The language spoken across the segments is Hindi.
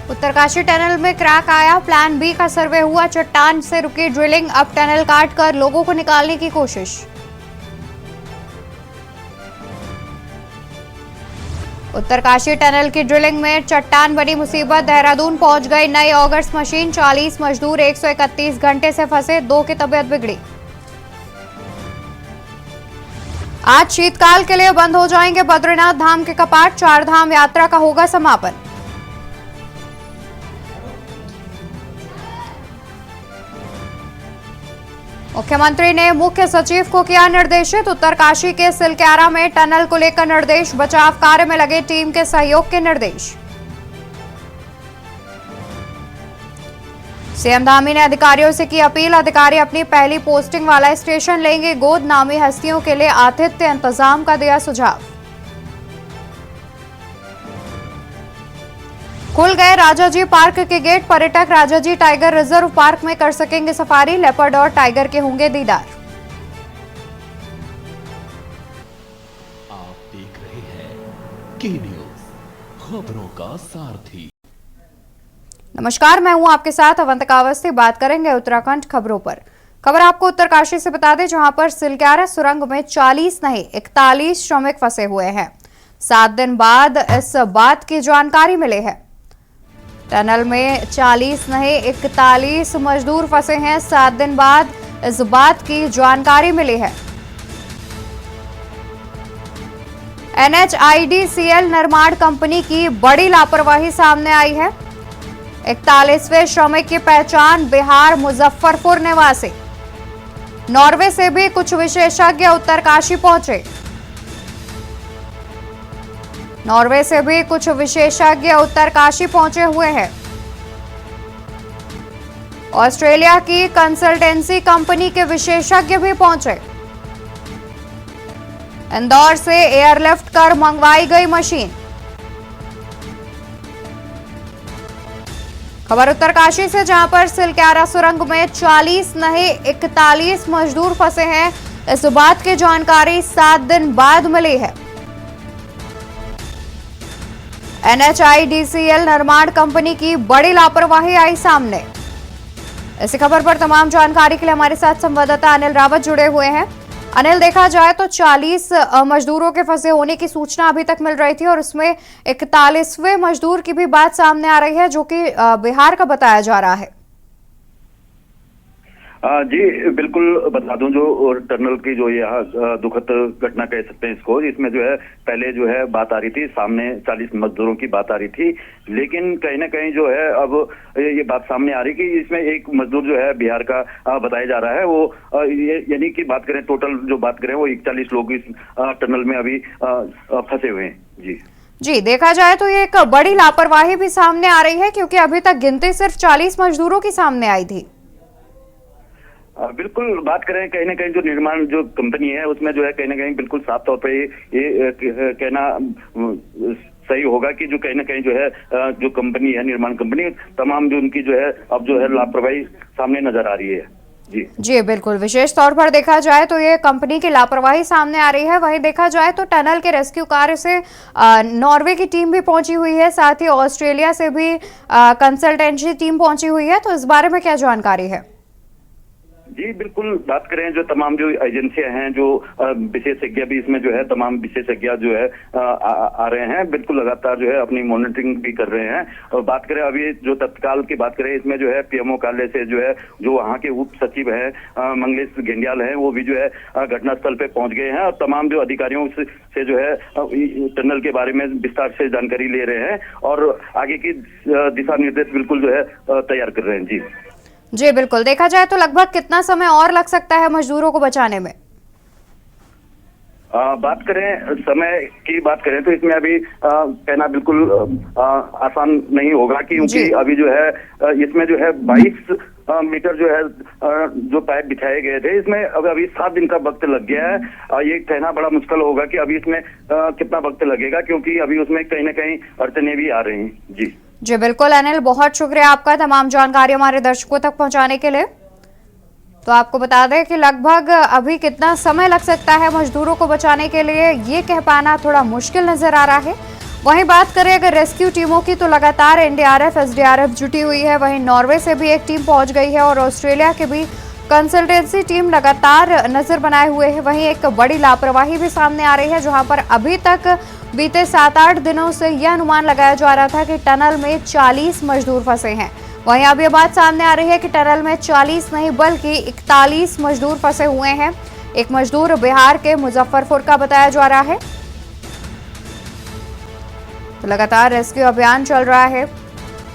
उत्तरकाशी टनल में क्रैक आया, प्लान बी का सर्वे हुआ, चट्टान से रुकी ड्रिलिंग, अब टनल काटकर लोगों को निकालने की कोशिश। उत्तरकाशी टनल की ड्रिलिंग में चट्टान बनी मुसीबत, देहरादून पहुंच गई नई ऑगर्स मशीन, 40 मजदूर 131 घंटे से फंसे, 2 की तबीयत बिगड़ी। आज शीतकाल के लिए बंद हो जाएंगे बद्रीनाथ धाम के कपाट, 4 धाम यात्रा का होगा समापन। मुख्यमंत्री ने मुख्य सचिव को किया निर्देशित, उत्तरकाशी के सिलक्यारा में टनल को लेकर निर्देश, बचाव कार्य में लगे टीम के सहयोग के निर्देश। सीएम धामी ने अधिकारियों से की अपील, अधिकारी अपनी पहली पोस्टिंग वाला स्टेशन लेंगे गोद, नामी हस्तियों के लिए आतिथ्य इंतजाम का दिया सुझाव। खुल गए राजाजी पार्क के गेट, पर्यटक राजाजी टाइगर रिजर्व पार्क में कर सकेंगे सफारी, लेपर्ड और टाइगर के होंगे दीदार। आप देख रहे हैं के न्यूज, खबरों का सारथी। नमस्कार, मैं हूं आपके साथ अवंतिका अवस्थी। बात करेंगे उत्तराखंड खबरों पर। खबर आपको उत्तरकाशी से बता दें, जहां पर सिलक्यारा सुरंग में 40 नहीं 41 श्रमिक फंसे हुए हैं। 7 दिन बाद इस बात की जानकारी मिली है। टनल में 40 नहीं 41 मजदूर फंसे हैं। 7 दिन बाद इस बात की जानकारी मिली है। NHIDCL निर्माण कंपनी की बड़ी लापरवाही सामने आई है। 41वें श्रमिक की पहचान बिहार मुजफ्फरपुर निवासी। नॉर्वे से भी कुछ विशेषज्ञ उत्तरकाशी पहुंचे। नॉर्वे से भी कुछ विशेषज्ञ उत्तरकाशी पहुंचे हुए हैं। ऑस्ट्रेलिया की कंसल्टेंसी कंपनी के विशेषज्ञ भी पहुंचे। इंदौर से एयरलिफ्ट कर मंगवाई गई मशीन। खबर उत्तरकाशी से, जहां पर सिलक्यारा सुरंग में 40 नहीं 41 मजदूर फंसे हैं। इस बात की जानकारी 7 दिन बाद मिली है। NHIDCL निर्माण कंपनी की बड़ी लापरवाही आई सामने। इसी खबर पर तमाम जानकारी के लिए हमारे साथ संवाददाता अनिल रावत जुड़े हुए हैं। अनिल, देखा जाए तो 40 मजदूरों के फंसे होने की सूचना अभी तक मिल रही थी और उसमें 41वें मजदूर की भी बात सामने आ रही है, जो कि बिहार का बताया जा रहा है। जी बिल्कुल बता दूं, जो टनल की जो यहाँ दुखद घटना कह सकते हैं इसको, इसमें जो है पहले जो है बात आ रही थी, सामने 40 मजदूरों की बात आ रही थी, लेकिन कहीं ना कहीं जो है अब ये बात सामने आ रही कि इसमें एक मजदूर जो है बिहार का बताया जा रहा है। वो यानी कि बात करें टोटल जो बात करें वो 41 लोग इस टनल में अभी फंसे हुए हैं। जी, देखा जाए तो ये एक बड़ी लापरवाही भी सामने आ रही है, क्योंकि अभी तक गिनती सिर्फ 40 मजदूरों की सामने आई थी। बिल्कुल बात करें कहीं ना कहीं जो निर्माण जो कंपनी है उसमें जो है कहीं ना कहीं बिल्कुल साफ तौर पे ये कहना सही होगा कि जो कहीं ना कहीं जो है जो कंपनी है निर्माण कंपनी तमाम जो उनकी जो है अब जो है लापरवाही सामने नजर आ रही है। जी बिल्कुल, विशेष तौर पर देखा जाए तो ये कंपनी की लापरवाही सामने आ रही है। वहीं देखा जाए तो टनल के रेस्क्यू कार्य से नॉर्वे की टीम भी पहुंची हुई है, साथ ही ऑस्ट्रेलिया से भी कंसल्टेंसी टीम पहुंची हुई है। तो इस बारे में क्या जानकारी है? जी बिल्कुल, बात करें जो तमाम जो एजेंसियां हैं, जो विशेषज्ञ भी इसमें जो है तमाम विशेषज्ञ जो है आ रहे हैं, बिल्कुल लगातार जो है अपनी मॉनिटरिंग भी कर रहे हैं। और बात करें अभी जो तत्काल की बात करें, इसमें जो है पीएमओ कार्यालय से जो है जो वहाँ के उप सचिव हैं मंगलेश घेंडियाल हैं, वो भी जो है घटनास्थल पे पहुंच गए हैं और तमाम जो अधिकारियों से जो है टनल के बारे में विस्तार से जानकारी ले रहे हैं और आगे की दिशा निर्देश बिल्कुल जो है तैयार कर रहे हैं। जी बिल्कुल, देखा जाए तो लगभग कितना समय और लग सकता है मजदूरों को बचाने में? बात करें समय की बात करें तो इसमें अभी कहना बिल्कुल आसान नहीं होगा, क्योंकि अभी जो है इसमें जो है 22 मीटर जो है जो पाइप बिछाए गए थे, इसमें अभी 7 दिन का वक्त लग गया है। ये कहना बड़ा मुश्किल होगा कि अभी इसमें कितना वक्त लगेगा, क्योंकि अभी उसमें कहीं ना कहीं अड़चने भी आ रही हैं। जी बिल्कुल अनिल, बहुत शुक्रिया आपका तमाम जानकारी हमारे दर्शकों तक पहुंचाने के लिए। तो आपको बता दें कि लगभग अभी कितना समय लग सकता है मजदूरों को बचाने के लिए, ये कह पाना थोड़ा मुश्किल नजर आ रहा है। वहीं बात करें अगर रेस्क्यू टीमों की तो लगातार एनडीआरएफ, एसडीआरएफ जुटी हुई है। वहीं नॉर्वे से भी एक टीम पहुंच गई है और ऑस्ट्रेलिया के भी कंसल्टेंसी टीम लगातार नजर बनाए हुए है। वहीं एक बड़ी लापरवाही भी सामने आ रही है, जहां पर अभी तक बीते 7-8 दिनों से यह अनुमान लगाया जा रहा था कि टनल में 40 मजदूर फंसे हैं। वहीं अब यह बात सामने आ रही है कि टनल में 40 नहीं बल्कि 41 मजदूर फंसे हुए हैं। एक मजदूर बिहार के मुजफ्फरपुर का बताया जा रहा है। तो लगातार रेस्क्यू अभियान चल रहा है।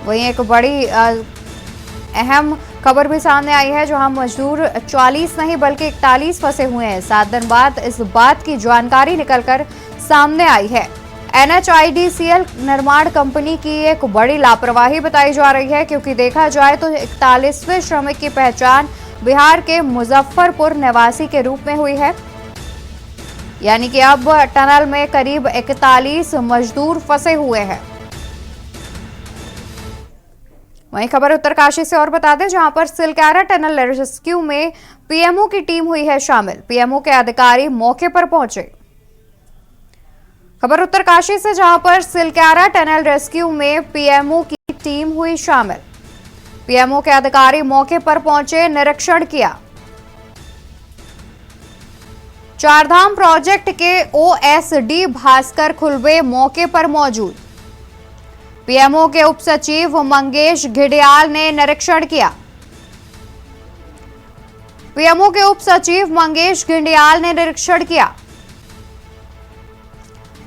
वहीं एक बड़ी अहम खबर भी सामने आई है, जहां मजदूर 40 नहीं बल्कि 41 फंसे हुए हैं। 7 दिन बाद इस बात की जानकारी निकलकर सामने आई है। NHIDCL निर्माण कंपनी की एक बड़ी लापरवाही बताई जा रही है, क्योंकि देखा जाए तो 41वें श्रमिक की पहचान बिहार के मुजफ्फरपुर निवासी के रूप में हुई है। यानी कि अब टनल में करीब 41 मजदूर फंसे हुए हैं। वहीं खबर उत्तरकाशी से और बता दें, जहां पर सिलक्यारा टनल रेस्क्यू में पीएमओ की टीम हुई है शामिल। पीएमओ के अधिकारी मौके पर पहुंचे। खबर उत्तरकाशी से, जहां पर सिलक्यारा टनल रेस्क्यू में पीएमओ की टीम हुई शामिल। पीएमओ के अधिकारी मौके पर पहुंचे, निरीक्षण किया। चारधाम प्रोजेक्ट के ओएसडी भास्कर खुलबे मौके पर मौजूद। पीएमओ के उप सचिव मंगेश घिडियाल ने निरीक्षण किया। पीएमओ के उप सचिव मंगेश घिडियाल ने निरीक्षण किया।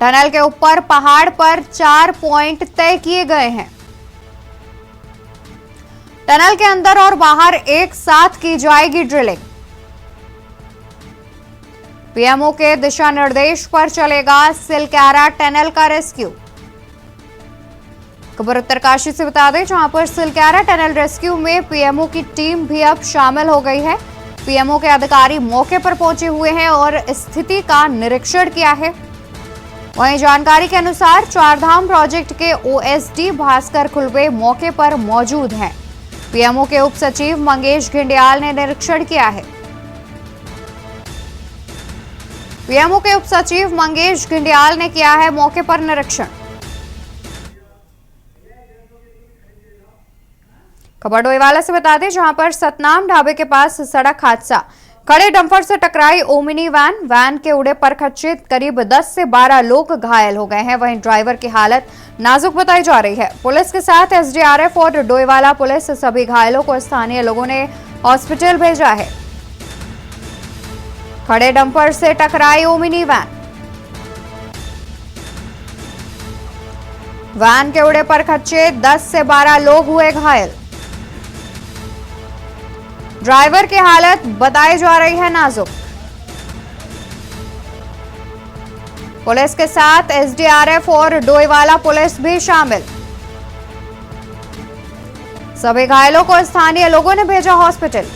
टनल के ऊपर पहाड़ पर 4 पॉइंट तय किए गए हैं। टनल के अंदर और बाहर एक साथ की जाएगी ड्रिलिंग। पीएमओ के दिशा निर्देश पर चलेगा सिलक्यारा टनल का रेस्क्यू। खबर उत्तरकाशी से बता दें, जहां पर सिलक्यारा टनल रेस्क्यू में पीएमओ की टीम भी अब शामिल हो गई है। पीएमओ के अधिकारी मौके पर पहुंचे हुए हैं और स्थिति का निरीक्षण किया है। वहीं जानकारी के अनुसार चारधाम प्रोजेक्ट के ओएसडी भास्कर खुलबे मौके पर मौजूद हैं। पीएमओ के उप सचिव मंगेश घिडियाल ने निरीक्षण किया है। पीएमओ के उप सचिव मंगेश घिडियाल ने किया है मौके पर निरीक्षण। खबर डोईवाला से बता दें, जहां पर सतनाम ढाबे के पास सड़क हादसा। खड़े डंपर से टकराई ओमिनी वैन के उड़े पर खच्चे करीब 10 से 12 लोग घायल हो गए हैं। वहीं ड्राइवर की हालत नाजुक बताई जा रही है। पुलिस के साथ एसडीआरएफ और डोईवाला पुलिस सभी घायलों को स्थानीय लोगों ने हॉस्पिटल भेजा है। खड़े डंपर से टकराई ओमिनी वैन के उड़े पर खच्चे 10 से 12 लोग हुए घायल। ड्राइवर की हालत बताई जा रही है नाजुक। पुलिस के साथ एसडीआरएफ और डोईवाला पुलिस भी शामिल। सभी घायलों को स्थानीय लोगों ने भेजा हॉस्पिटल।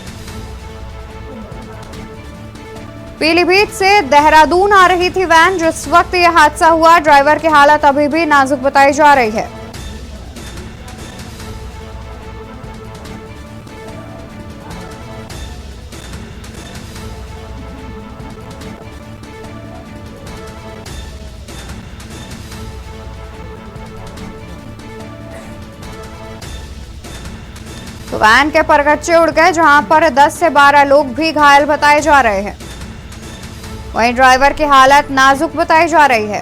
पीलीभीत से देहरादून आ रही थी वैन। जिस वक्त यह हादसा हुआ, ड्राइवर की हालत अभी भी नाजुक बताई जा रही है। तो वैन के परगच्चे उड़ गए, जहां पर 10 से 12 लोग भी घायल बताए जा रहे हैं। वहीं ड्राइवर की हालत नाजुक बताई जा रही है।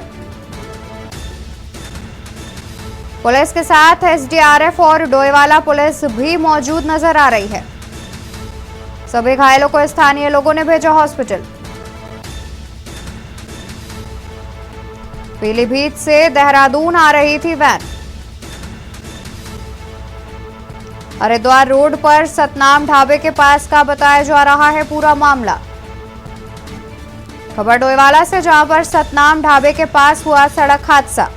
पुलिस के साथ एसडीआरएफ और डोईवाला पुलिस भी मौजूद नजर आ रही है। सभी घायलों को स्थानीय लोगों ने भेजा हॉस्पिटल। पीलीभीत से देहरादून आ रही थी वैन। हरिद्वार रोड पर सतनाम ढाबे के पास का बताया जा रहा है पूरा मामला। खबर डोईवाला से, जहां पर सतनाम ढाबे के पास हुआ सड़क हादसा।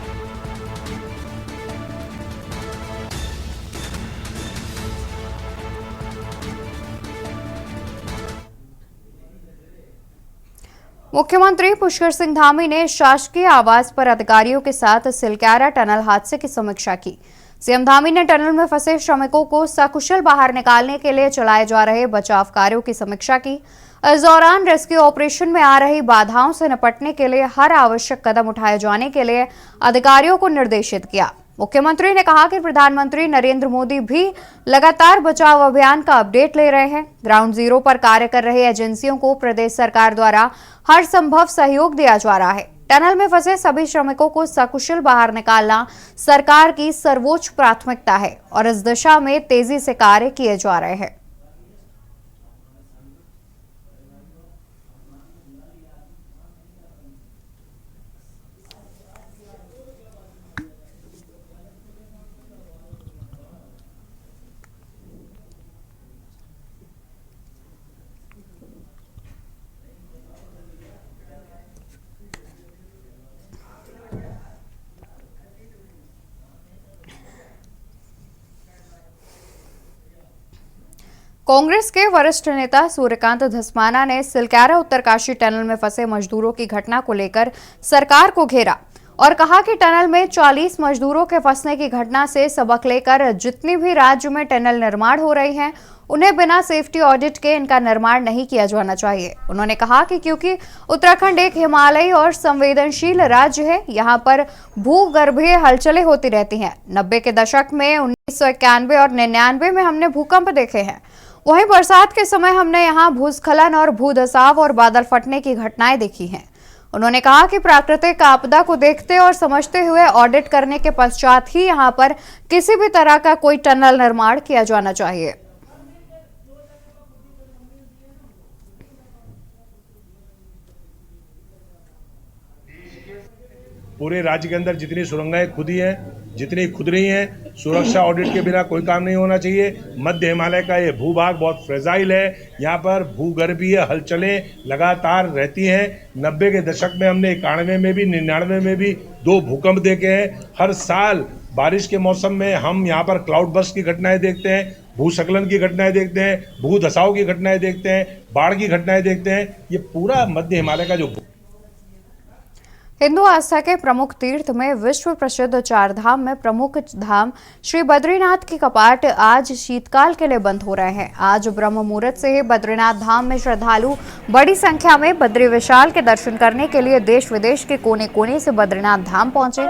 मुख्यमंत्री पुष्कर सिंह धामी ने शासकीय आवास पर अधिकारियों के साथ सिलक्यारा टनल हादसे की समीक्षा की। सीएम धामी ने टनल में फंसे श्रमिकों को सकुशल बाहर निकालने के लिए चलाए जा रहे बचाव कार्यों की समीक्षा की। इस दौरान रेस्क्यू ऑपरेशन में आ रही बाधाओं से निपटने के लिए हर आवश्यक कदम उठाए जाने के लिए अधिकारियों को निर्देशित किया। मुख्यमंत्री ने कहा कि प्रधानमंत्री नरेंद्र मोदी भी लगातार बचाव अभियान का अपडेट ले रहे हैं। ग्राउंड जीरो पर कार्य कर रही एजेंसियों को प्रदेश सरकार द्वारा हर संभव सहयोग दिया जा रहा है। टनल में फंसे सभी श्रमिकों को सकुशल बाहर निकालना सरकार की सर्वोच्च प्राथमिकता है और इस दिशा में तेजी से कार्य किए जा रहे हैं। कांग्रेस के वरिष्ठ नेता सूर्यकांत धस्माना ने सिलक्यारा उत्तरकाशी टनल में फंसे मजदूरों की घटना को लेकर सरकार को घेरा और कहा कि टनल में 40 मजदूरों के फंसने की घटना से सबक लेकर जितनी भी राज्य में टनल निर्माण हो रही हैं, उन्हें बिना सेफ्टी ऑडिट के इनका निर्माण नहीं किया जाना चाहिए। उन्होंने कहा कि क्योंकि उत्तराखंड एक हिमालयी और संवेदनशील राज्य है, यहाँ पर भूगर्भीय हलचलें होती रहती हैं। 90 के दशक में 1991 और 99 में हमने भूकंप देखे हैं। वहीं बरसात के समय हमने यहाँ भूस्खलन और भूधसाव और बादल फटने की घटनाएं देखी हैं। उन्होंने कहा कि प्राकृतिक आपदा को देखते और समझते हुए ऑडिट करने के पश्चात ही यहाँ पर किसी भी तरह का कोई टनल निर्माण किया जाना चाहिए। पूरे राज्य के अंदर जितनी सुरंगें खुदी हैं, जितनी खुद रही हैं, सुरक्षा ऑडिट के बिना कोई काम नहीं होना चाहिए। मध्य हिमालय का ये भूभाग बहुत फ्रेजाइल है, यहाँ पर भूगर्भीय हलचलें लगातार रहती हैं। 90 के दशक में हमने 91 में भी 99 में भी 2 भूकंप देखे हैं। हर साल बारिश के मौसम में हम यहाँ पर क्लाउड बर्स्ट की घटनाएं देखते हैं, भूस्खलन की घटनाएं देखते हैं, भूधसाव की घटनाएं देखते हैं, बाढ़ की घटनाएं देखते हैं। ये पूरा मध्य हिमालय का जो हिंदू आस्था के प्रमुख तीर्थ में विश्व प्रसिद्ध 4 धाम में प्रमुख धाम श्री बद्रीनाथ के कपाट आज शीतकाल के लिए बंद हो रहे हैं। आज ब्रह्म मुहूर्त से ही बद्रीनाथ धाम में श्रद्धालु बड़ी संख्या में बद्री विशाल के दर्शन करने के लिए देश विदेश के कोने कोने से बद्रीनाथ धाम पहुंचे।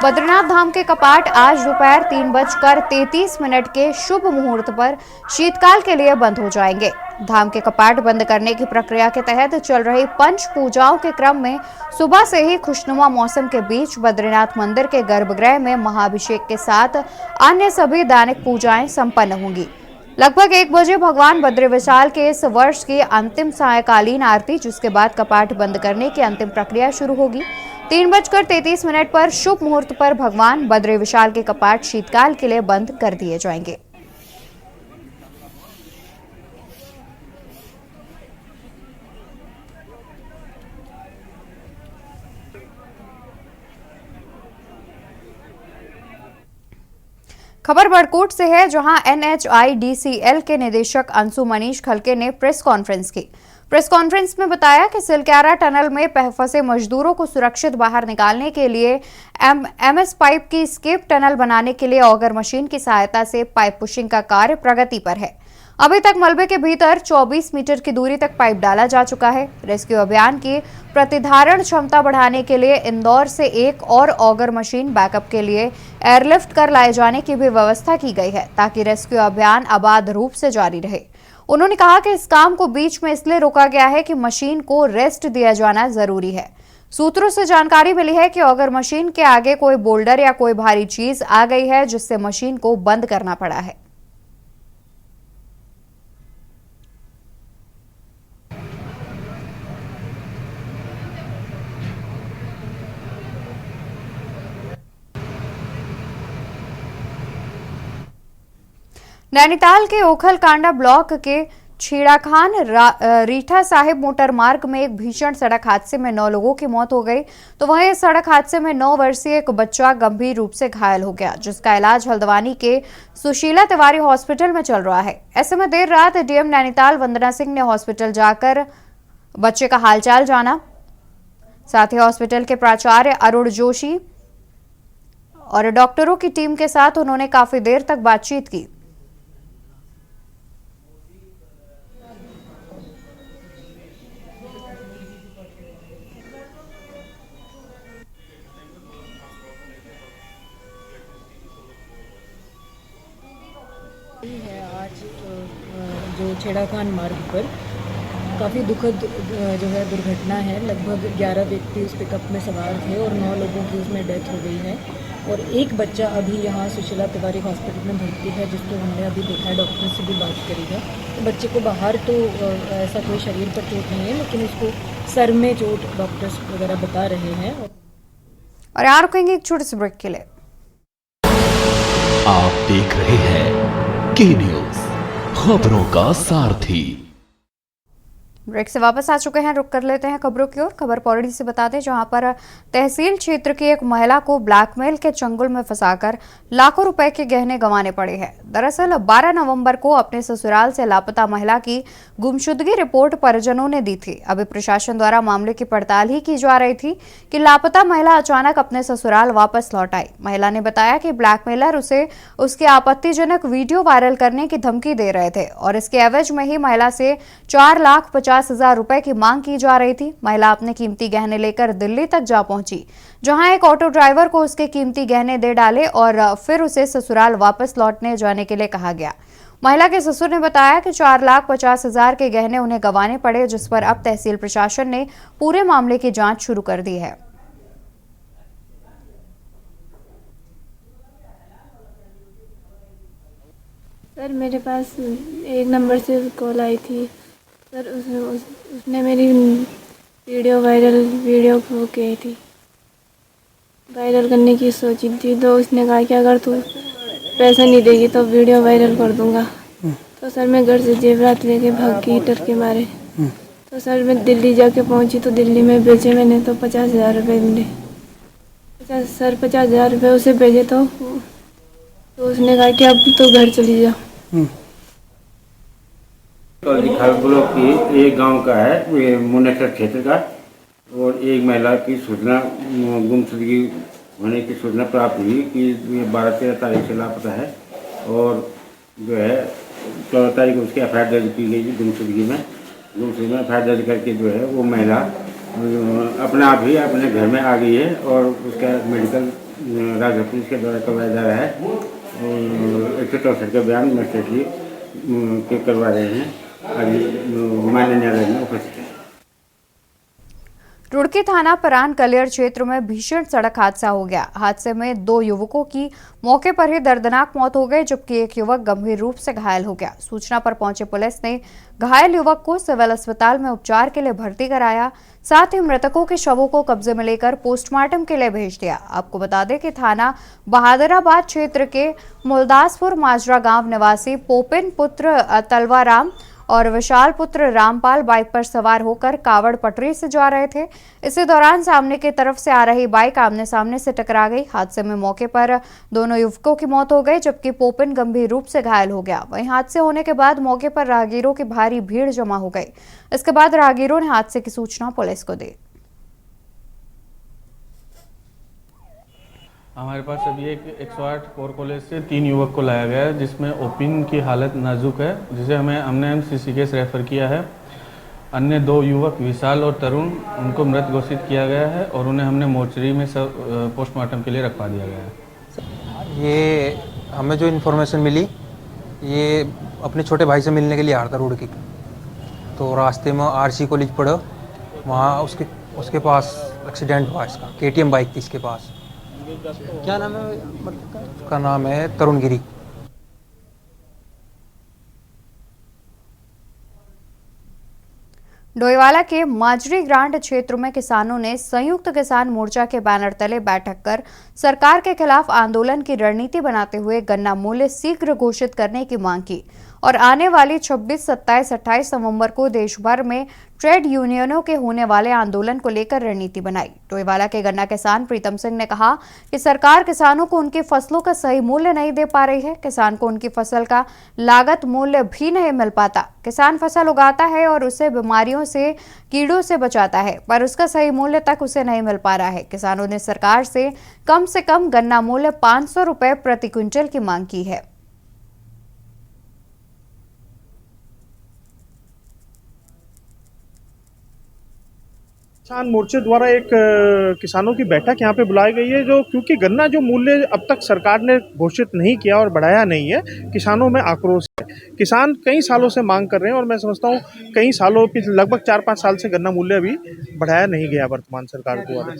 बद्रीनाथ धाम के कपाट आज दोपहर 3:33 के शुभ मुहूर्त पर शीतकाल के लिए बंद हो जाएंगे। धाम के कपाट बंद करने की प्रक्रिया के तहत चल रही पंच पूजाओं के क्रम में सुबह से ही खुशनुमा मौसम के बीच बद्रीनाथ मंदिर के गर्भगृह में महाभिषेक के साथ अन्य सभी दैनिक पूजाएं संपन्न होंगी। लगभग 1 बजे भगवान बद्री विशाल के इस वर्ष की अंतिम सायकालीन आरती, जिसके बाद कपाट बंद करने की अंतिम प्रक्रिया शुरू होगी। 3:33 पर शुभ मुहूर्त पर भगवान बद्री विशाल के कपाट शीतकाल के लिए बंद कर दिए जाएंगे। खबर बड़कोट से है, जहां NHIDCL के निदेशक अंशु मनीष खलके ने प्रेस कॉन्फ्रेंस की। प्रेस कॉन्फ्रेंस में बताया कि सिलक्यारा टनल में फंसे मजदूरों को सुरक्षित बाहर निकालने के लिए MS पाइप की स्केप टनल बनाने के लिए ऑगर मशीन की सहायता से पाइप पुशिंग का कार्य प्रगति पर है। अभी तक मलबे के भीतर 24 मीटर की दूरी तक पाइप डाला जा चुका है। रेस्क्यू अभियान की प्रतिधारण क्षमता बढ़ाने के लिए इंदौर से एक और ऑगर मशीन बैकअप के लिए एयरलिफ्ट कर लाए जाने की भी व्यवस्था की गई है, ताकि रेस्क्यू अभियान आबाद रूप से जारी रहे। उन्होंने कहा कि इस काम को बीच में इसलिए रोका गया है कि मशीन को रेस्ट दिया जाना जरूरी है। सूत्रों से जानकारी मिली है कि ऑगर मशीन के आगे कोई बोल्डर या कोई भारी चीज आ गई है, जिससे मशीन को बंद करना पड़ा है। नैनीताल के ओखलकांडा ब्लॉक के छीड़ाखान रीठा साहिब मोटर मार्ग में एक भीषण सड़क हादसे में 9 लोगों की मौत हो गई, तो वहीं इस सड़क हादसे में 9 वर्षीय एक बच्चा गंभीर रूप से घायल हो गया, जिसका इलाज हल्द्वानी के सुशीला तिवारी हॉस्पिटल में चल रहा है। ऐसे में देर रात डीएम नैनीताल वंदना सिंह ने हॉस्पिटल जाकर बच्चे का हालचाल जाना। साथ ही हॉस्पिटल के प्राचार्य अरुण जोशी और डॉक्टरों की टीम के साथ उन्होंने काफी देर तक बातचीत की। है आज जो छेड़ा खान मार्ग पर काफ़ी दुखद जो है दुर्घटना है। लगभग 11 व्यक्ति उस पिकअप में सवार थे और 9 लोगों की उसमें डेथ हो गई है और एक बच्चा अभी यहाँ सुशीला तिवारी हॉस्पिटल में भर्ती है, जिसको हमने अभी देखा है, डॉक्टर से भी बात करी है। तो बच्चे को बाहर तो ऐसा कोई शरीर पर चोट नहीं है, लेकिन उसको सर में चोट डॉक्टर्स वगैरह बता रहे हैं। और यहाँ रुकेंगे एक छोटे से ब्रेक के लिए। आप देख रहे हैं के न्यूज, खबरों का सारथी। ब्रेक से वापस आ चुके हैं, रुक कर लेते हैं खबरों की ओर। खबर पौड़ी से बता दें, जहां पर तहसील क्षेत्र की एक महिला को ब्लैकमेल के चंगुल में फंसाकर लाखों रुपए के गहने गंवाने पड़े हैं। दरअसल 12 नवंबर को अपने ससुराल से लापता महिला की गुमशुदगी रिपोर्ट परिजनों ने दी थी। अभी प्रशासन द्वारा मामले की पड़ताल ही की जा रही थी कि लापता महिला अचानक अपने ससुराल वापस लौट आई। महिला ने बताया कि ब्लैकमेलर उसे उसके आपत्तिजनक वीडियो वायरल करने की धमकी दे रहे थे और इसके एवज में ही महिला से 4,50,000 रुपए की मांग की जा रही थी। महिला अपने कीमती गहने लेकर दिल्ली तक जा पहुंची, जहां एक ऑटो ड्राइवर को उसके कीमती गहने दे डाले और फिर उसे ससुराल वापस लौटने जाने के लिए कहा गया। महिला के ससुर ने बताया कि 4,50,000 के गहने उन्हें गंवाने पड़े, जिस पर अब तहसील प्रशासन ने पूरे मामले की जांच शुरू कर दी है। सर, मेरे पास एक नंबर से कॉल आई थी। सर, उसने मेरी वीडियो को की थी, वायरल करने की सोची थी। तो उसने कहा कि अगर तू पैसा नहीं देगी तो वीडियो वायरल कर दूंगा। तो सर, मैं घर से जेवरात लेके भाग गई डर के मारे। तो सर, मैं दिल्ली जाके पहुंची तो दिल्ली में भेजे मैंने, तो 50,000 रुपये मिले। 50,000 रुपये उसे भेजे तो उसने कहा कि अब तो घर चली जाओ। खालपुर की एक गांव का है, मुनेसर क्षेत्र का, और एक महिला की सूचना गुमशुदगी होने की सूचना प्राप्त हुई कि ये 12-13 तारीख से लापता है और जो है 14 तारीख को उसकी एफआईआर दर्ज की गई गुमशुदगी में एफआईआर दर्ज करके जो है वो महिला अपने आप ही अपने घर में आ गई है और उसका मेडिकल राज्य पुलिस के द्वारा करवाया जा रहा है और 164 का बयान मजिस्ट्रेटली के करवा रहे हैं। माननीय न्यायालय में उपस्थित है। रुड़की थाना परान कलियर क्षेत्र में भीषण सड़क हादसा हो गया। हादसे में 2 युवकों की मौके पर ही दर्दनाक मौत हो गई, जबकि एक युवक गंभीर रूप से घायल हो गया। सूचना पर पहुंचे पुलिस ने घायल युवक को सिविल अस्पताल में उपचार के लिए भर्ती कराया, साथ ही मृतकों के शवों को कब्जे में लेकर पोस्टमार्टम के लिए भेज दिया। आपको बता दें कि थाना बहादुराबाद क्षेत्र के मुलदासपुर माजरा गांव निवासी पोपिन पुत्र तलवाराम और विशाल पुत्र रामपाल बाइक पर सवार होकर कावड़ पटरी से जा रहे थे। इसी दौरान सामने की तरफ से आ रही बाइक आमने सामने से टकरा गई। हादसे में मौके पर दोनों युवकों की मौत हो गई, जबकि पोपिन गंभीर रूप से घायल हो गया। वहीं हादसे होने के बाद मौके पर राहगीरों की भारी भीड़ जमा हो गई। इसके बाद राहगीरों ने हादसे की सूचना पुलिस को दी। हमारे पास अभी एक 108 कोर कॉलेज से 3 युवक को लाया गया है, जिसमें ओपिन की हालत नाजुक है, जिसे हमने एमसीसी केस रेफर किया है। अन्य 2 युवक विशाल और तरुण, उनको मृत घोषित किया गया है और उन्हें हमने मोर्चरी में पोस्टमार्टम के लिए रखवा दिया गया है। ये हमें जो इन्फॉर्मेशन मिली, ये अपने छोटे भाई से मिलने के लिए आ रहा था रुड़की। तो रास्ते में आरसी कॉलेज पड़ा, वहाँ उसके पास एक्सीडेंट हुआ। इसका KTM बाइक थी इसके पास। क्या नाम है? उसका नाम है तरुण गिरी। डोईवाला के माजरी ग्रांट क्षेत्र में किसानों ने संयुक्त किसान मोर्चा के बैनर तले बैठक कर सरकार के खिलाफ आंदोलन की रणनीति बनाते हुए गन्ना मूल्य शीघ्र घोषित करने की मांग की और आने वाली 26, 27, 28 नवंबर को देश भर में ट्रेड यूनियनों के होने वाले आंदोलन को लेकर रणनीति बनाई। डोईवाला के गन्ना किसान प्रीतम सिंह ने कहा कि सरकार किसानों को उनकी फसलों का सही मूल्य नहीं दे पा रही है। किसान को उनकी फसल का लागत मूल्य भी नहीं मिल पाता। किसान फसल उगाता है और उसे बीमारियों से, कीड़ों से बचाता है, पर उसका सही मूल्य तक उसे नहीं मिल पा रहा है। किसानों ने सरकार से कम गन्ना मूल्य 500 रुपए प्रति क्विंटल की मांग की है। किसान मोर्चे द्वारा एक किसानों की बैठक यहाँ पे बुलाई गई है, जो क्योंकि गन्ना जो मूल्य अब तक सरकार ने घोषित नहीं किया और बढ़ाया नहीं है, किसानों में आक्रोश है। किसान कई सालों से मांग कर रहे हैं और मैं समझता हूँ कई सालों की लगभग 4-5 साल से गन्ना मूल्य अभी बढ़ाया नहीं गया वर्तमान सरकार द्वारा।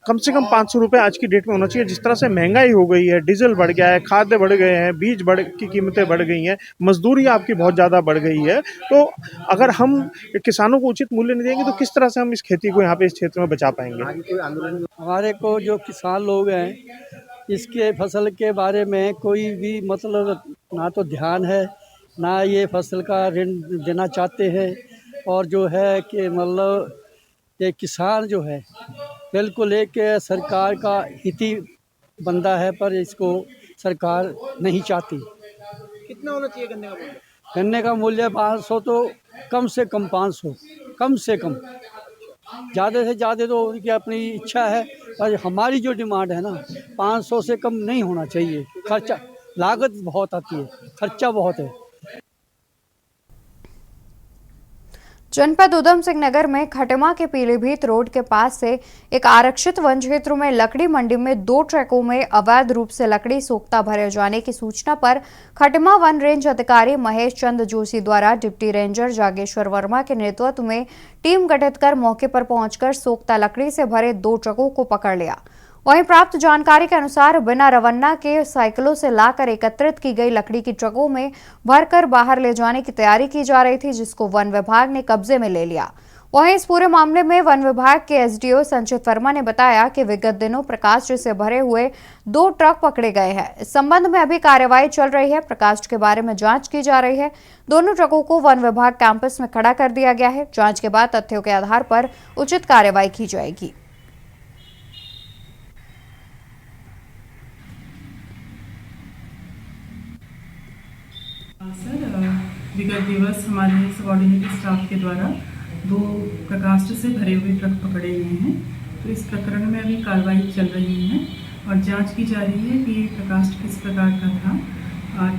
कम से कम 500 रुपये आज की डेट में होना चाहिए। जिस तरह से महंगाई हो गई है, डीजल बढ़ गया है, खाद्य बढ़ गए हैं, बीज की कीमतें बढ़ गई हैं, मजदूरी आपकी बहुत ज़्यादा बढ़ गई है। तो अगर हम किसानों को उचित मूल्य नहीं देंगे तो किस तरह से हम इस खेती को यहाँ पे इस क्षेत्र में बचा पाएंगे। हमारे को जो किसान लोग हैं, इसके फसल के बारे में कोई भी मतलब ना तो ध्यान है, ना ये फसल का ऋण देना चाहते हैं। और जो है कि मतलब ये किसान जो है बिल्कुल एक सरकार का हिती बंदा है, पर इसको सरकार नहीं चाहती। कितना होना चाहिए गन्ने का मूल्य? गन्ने का मूल्य 500, तो कम से कम 500, कम से कम। ज़्यादा से ज़्यादा तो उनकी अपनी इच्छा है, पर हमारी जो डिमांड है ना, 500 से कम नहीं होना चाहिए। खर्चा, लागत बहुत आती है, खर्चा बहुत है। जनपद उधम सिंह नगर में खटिमा के पीलीभीत रोड के पास से एक आरक्षित वन क्षेत्र में लकड़ी मंडी में 2 ट्रकों में अवैध रूप से लकड़ी सोख्ता भरे जाने की सूचना पर खटिमा वन रेंज अधिकारी महेश चंद जोशी द्वारा डिप्टी रेंजर जागेश्वर वर्मा के नेतृत्व में टीम गठित कर मौके पर पहुंचकर सोख्ता लकड़ी से भरे 2 ट्रकों को पकड़ लिया। वहीं प्राप्त जानकारी के अनुसार बिना रवाना के साइकिलों से लाकर एकत्रित की गई लकड़ी की ट्रकों में भरकर बाहर ले जाने की तैयारी की जा रही थी, जिसको वन विभाग ने कब्जे में ले लिया। वहीं इस पूरे मामले में वन विभाग के एसडीओ संचित वर्मा ने बताया कि विगत दिनों प्रकाष्ठ से भरे हुए 2 ट्रक पकड़े गए हैं। इस संबंध में अभी कार्रवाई चल रही है। प्रकाष्ठ के बारे में जांच की जा रही है। दोनों ट्रकों को वन विभाग कैंपस में खड़ा कर दिया गया है। जांच के बाद तथ्यों के आधार पर उचित कार्रवाई की जाएगी। सर, विगत दिवस हमारे सबऑर्डिनेट स्टाफ के द्वारा 2 प्रकाष्ठ से भरे हुए ट्रक पकड़े गए हैं। तो इस प्रकरण में अभी कार्रवाई चल रही है और जांच की जा रही है कि ये प्रकाष्ठ किस प्रकार का था।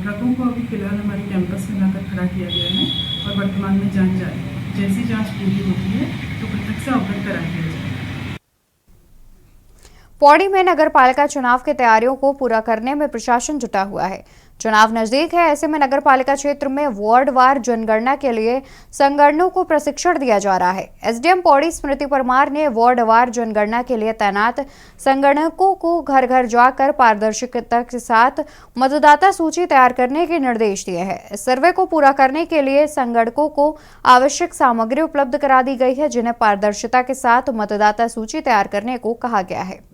ट्रकों को अभी फिलहाल हमारे कैंपस में लाकर खड़ा किया गया है और वर्तमान में जांच जारी है। जैसी जांच पूरी होती है तो पृथक से अवगत करा दिया जाएगा। पौड़ी में नगरपालिका चुनाव की तैयारियों को पूरा करने में प्रशासन जुटा हुआ है। चुनाव नजदीक है, ऐसे में नगरपालिका क्षेत्र में वार्डवार जनगणना के लिए संगणकों को प्रशिक्षण दिया जा रहा है। एसडीएम पौड़ी स्मृति परमार ने वार्डवार जनगणना के लिए तैनात संगणकों को घर घर जाकर पारदर्शिता के साथ मतदाता सूची तैयार करने के निर्देश दिए हैं। इस सर्वे को पूरा करने के लिए संगणकों को आवश्यक सामग्री उपलब्ध करा दी गई है, जिन्हें पारदर्शिता के साथ मतदाता सूची तैयार करने को कहा गया है।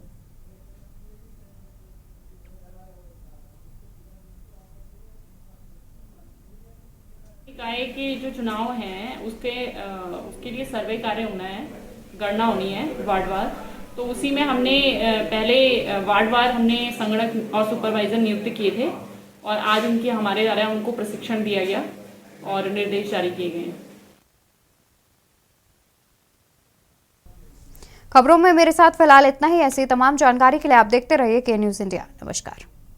निकाय के जो चुनाव हैं उसके लिए सर्वे कार्य होना है, गणना होनी है वार्डवार। तो उसी में हमने पहले वार्डवार हमने संगणक और सुपरवाइजर नियुक्त किए थे और आज उनके हमारे द्वारा उनको प्रशिक्षण दिया गया और निर्देश जारी किए गए हैं। खबरों में मेरे साथ फिलहाल इतना ही। ऐसी तमाम जानकारी के लिए आप देखते रहिए के न्यूज़ इंडिया। नमस्कार।